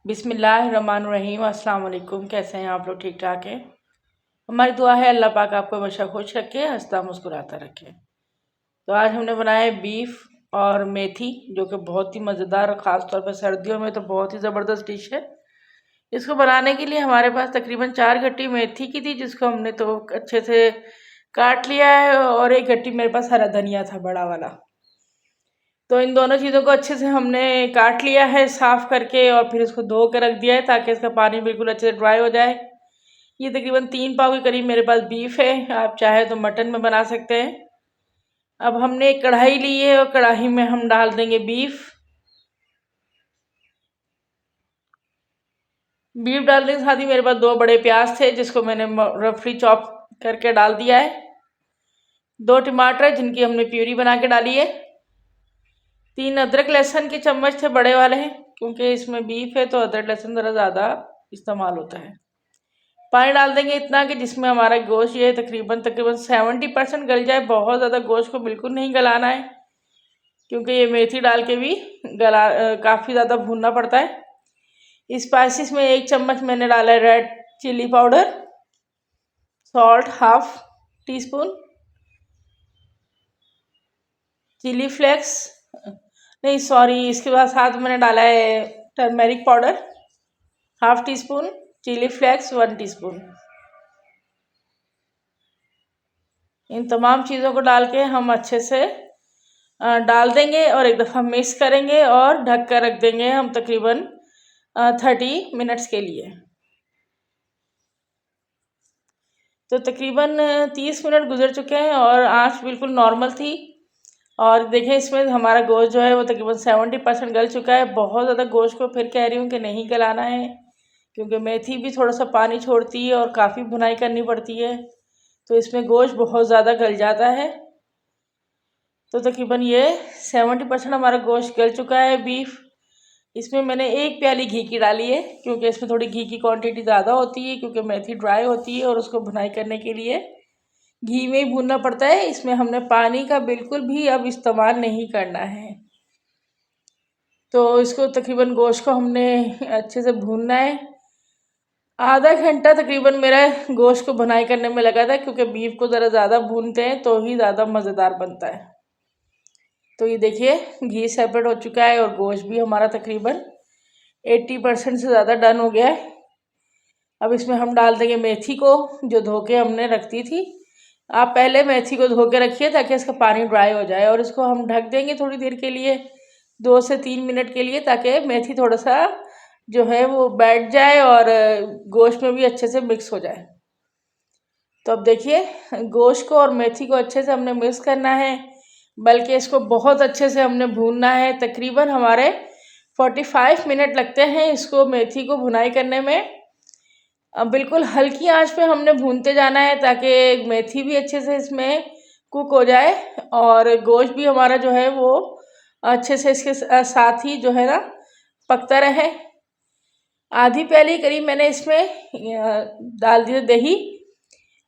बिस्मिल्लाहिर्रहमानिर्रहीम। अस्सलाम वालेकुम। कैसे हैं आप लोग? ठीक ठाक हैं। हमारी दुआ है अल्लाह पाक आपको हमेशा खुश रखे, हंसता मुस्कुराता रखे। तो आज हमने बनाया है बीफ और मेथी, जो कि बहुत ही मज़ेदार और ख़ास तौर पर सर्दियों में तो बहुत ही ज़बरदस्त डिश है। इसको बनाने के लिए हमारे पास तकरीबन 4 गट्टी मेथी की थी, जिसको हमने तो अच्छे से काट लिया है, और 1 गट्टी मेरे पास हरा धनिया था बड़ा वाला। तो इन दोनों चीज़ों को अच्छे से हमने काट लिया है साफ़ करके, और फिर इसको धो के रख दिया है ताकि इसका पानी बिल्कुल अच्छे से ड्राई हो जाए। ये तकरीबन 3 पाव के करीब मेरे पास बीफ है, आप चाहे तो मटन में बना सकते हैं। अब हमने एक कढ़ाई ली है और कढ़ाई में हम डाल देंगे बीफ। बीफ डालने के साथ ही मेरे पास 2 बड़े प्याज थे, जिसको मैंने रफली चॉप करके डाल दिया है। 2 टमाटर जिनकी हमने प्यूरी बना के डाली है। 3 अदरक लहसुन के चम्मच थे बड़े वाले हैं, क्योंकि इसमें बीफ है तो अदरक लहसुन ज़रा ज़्यादा इस्तेमाल होता है। पानी डाल देंगे इतना कि जिसमें हमारा गोश्त ये तकरीबन 70% गल जाए। बहुत ज़्यादा गोश्त को बिल्कुल नहीं गलाना है, क्योंकि ये मेथी डाल के भी काफ़ी ज़्यादा भूनना पड़ता है। स्पाइसेस में 1 चम्मच मैंने डाला है red chilli powder, salt ½ teaspoon, chilli flakes नहीं सॉरी, इसके बाद साथ मैंने डाला है turmeric powder ½ teaspoon, chilli flakes 1 teaspoon. इन तमाम चीज़ों को डाल के हम अच्छे से डाल देंगे और एक दफ़ा मिक्स करेंगे और ढक कर रख देंगे हम तकरीबन 30 मिनट्स के लिए। तो तकरीबन 30 मिनट गुजर चुके हैं और आंच बिल्कुल नॉर्मल थी। और देखें इसमें हमारा गोश्त जो है वो तकरीबन 70% गल चुका है। बहुत ज़्यादा गोश्त को फिर कह रही हूँ कि नहीं गलाना है, क्योंकि मेथी भी थोड़ा सा पानी छोड़ती है और काफ़ी भुनाई करनी पड़ती है, तो इसमें गोश्त बहुत ज़्यादा गल जाता है। तो तकरीबन ये 70% हमारा गोश्त गल चुका है बीफ। इसमें मैंने 1 प्याली घी की डाली है, क्योंकि इसमें थोड़ी घी की क्वांटिटी ज़्यादा होती है, क्योंकि मेथी ड्राई होती है और उसको भुनाई करने के लिए घी में ही भूनना पड़ता है। इसमें हमने पानी का बिल्कुल भी अब इस्तेमाल नहीं करना है। तो इसको तकरीबन गोश्त को हमने अच्छे से भूनना है। आधा घंटा तकरीबन मेरा गोश्त को भुनाई करने में लगा था, क्योंकि बीफ को ज़रा ज़्यादा भूनते हैं तो ही ज़्यादा मज़ेदार बनता है। तो ये देखिए घी सेपरेट हो चुका है और गोश्त भी हमारा तकरीबन 80% से ज़्यादा डन हो गया है। अब इसमें हम डाल देंगे मेथी को, जो धो के हमने रखती थी। आप पहले मेथी को धो के रखिए ताकि इसका पानी ड्राई हो जाए, और इसको हम ढक देंगे थोड़ी देर के लिए, 2 से 3 मिनट के लिए, ताकि मेथी थोड़ा सा जो है वो बैठ जाए और गोश्त में भी अच्छे से मिक्स हो जाए। तो अब देखिए गोश्त को और मेथी को अच्छे से हमने मिक्स करना है, बल्कि इसको बहुत अच्छे से हमने भूनना है। तकरीबन हमारे 45 मिनट लगते हैं इसको मेथी को भुनाई करने में। अब बिल्कुल हल्की आंच पे हमने भूनते जाना है, ताकि मेथी भी अच्छे से इसमें कुक हो जाए और गोश्त भी हमारा जो है वो अच्छे से इसके साथ ही जो है ना पकता रहे। आधी प्याली करीब मैंने इसमें डाल दिया दही,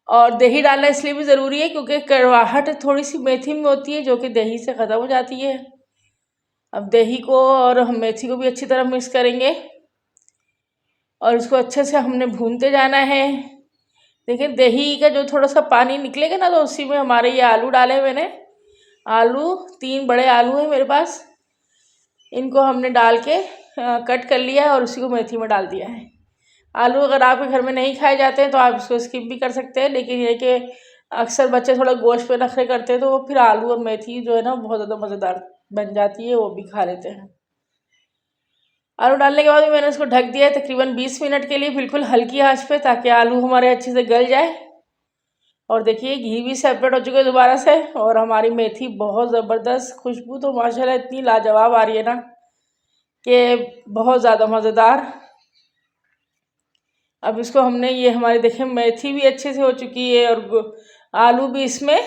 और दही डालना इसलिए भी ज़रूरी है क्योंकि कड़वाहट थोड़ी सी मेथी में होती है, जो कि दही से ख़त्म हो जाती है। अब दही को और हम मेथी को भी अच्छी तरह मिक्स करेंगे और इसको अच्छे से हमने भूनते जाना है। देखिए दही का जो थोड़ा सा पानी निकलेगा ना, तो उसी में हमारे ये आलू डाले मैंने। आलू 3 बड़े आलू हैं मेरे पास, इनको हमने डाल के कट कर लिया है और उसी को मेथी में डाल दिया है। आलू अगर आपके घर में नहीं खाए जाते हैं तो आप इसको स्किप भी कर सकते हैं, लेकिन ये कि अक्सर बच्चे थोड़ा गोश्त पे नखरे करते हैं, तो वो फिर आलू और मेथी जो है ना बहुत ज़्यादा मज़ेदार बन जाती है, वो भी खा लेते हैं। आलू डालने के बाद भी मैंने इसको ढक दिया है तकरीबन 20 मिनट के लिए, बिल्कुल हल्की आंच पे, ताकि आलू हमारे अच्छे से गल जाए। और देखिए घी भी सेपरेट हो चुका है दोबारा से, और हमारी मेथी बहुत ज़बरदस्त खुशबू तो माशाल्लाह इतनी लाजवाब आ रही है ना कि बहुत ज़्यादा मज़ेदार। अब इसको हमने ये हमारी देखें मेथी भी अच्छे से हो चुकी है और आलू भी इसमें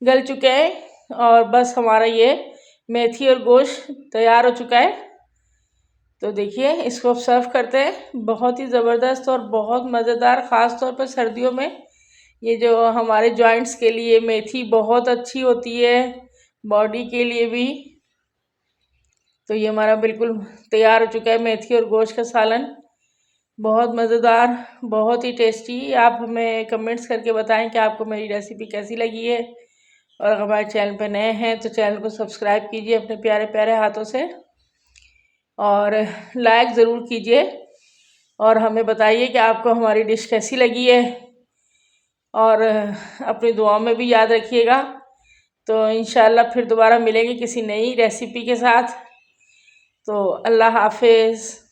गल चुके हैं, और बस हमारा ये मेथी और गोश्त तैयार हो चुका है। तो देखिए इसको अब सर्व करते हैं। बहुत ही ज़बरदस्त और बहुत मज़ेदार, ख़ास तौर पर सर्दियों में ये जो हमारे जॉइंट्स के लिए मेथी बहुत अच्छी होती है, बॉडी के लिए भी। तो ये हमारा बिल्कुल तैयार हो चुका है मेथी और गोश्त का सालन। बहुत मज़ेदार, बहुत ही टेस्टी। आप हमें कमेंट्स करके बताएं कि आपको मेरी रेसिपी कैसी लगी है। और अगर हमारे चैनल पर नए हैं तो चैनल को सब्सक्राइब कीजिए अपने प्यारे प्यारे हाथों से, और लाइक ज़रूर कीजिए, और हमें बताइए कि आपको हमारी डिश कैसी लगी है। और अपनी दुआओं में भी याद रखिएगा। तो इंशाल्लाह फिर दोबारा मिलेंगे किसी नई रेसिपी के साथ। तो अल्लाह हाफिज़।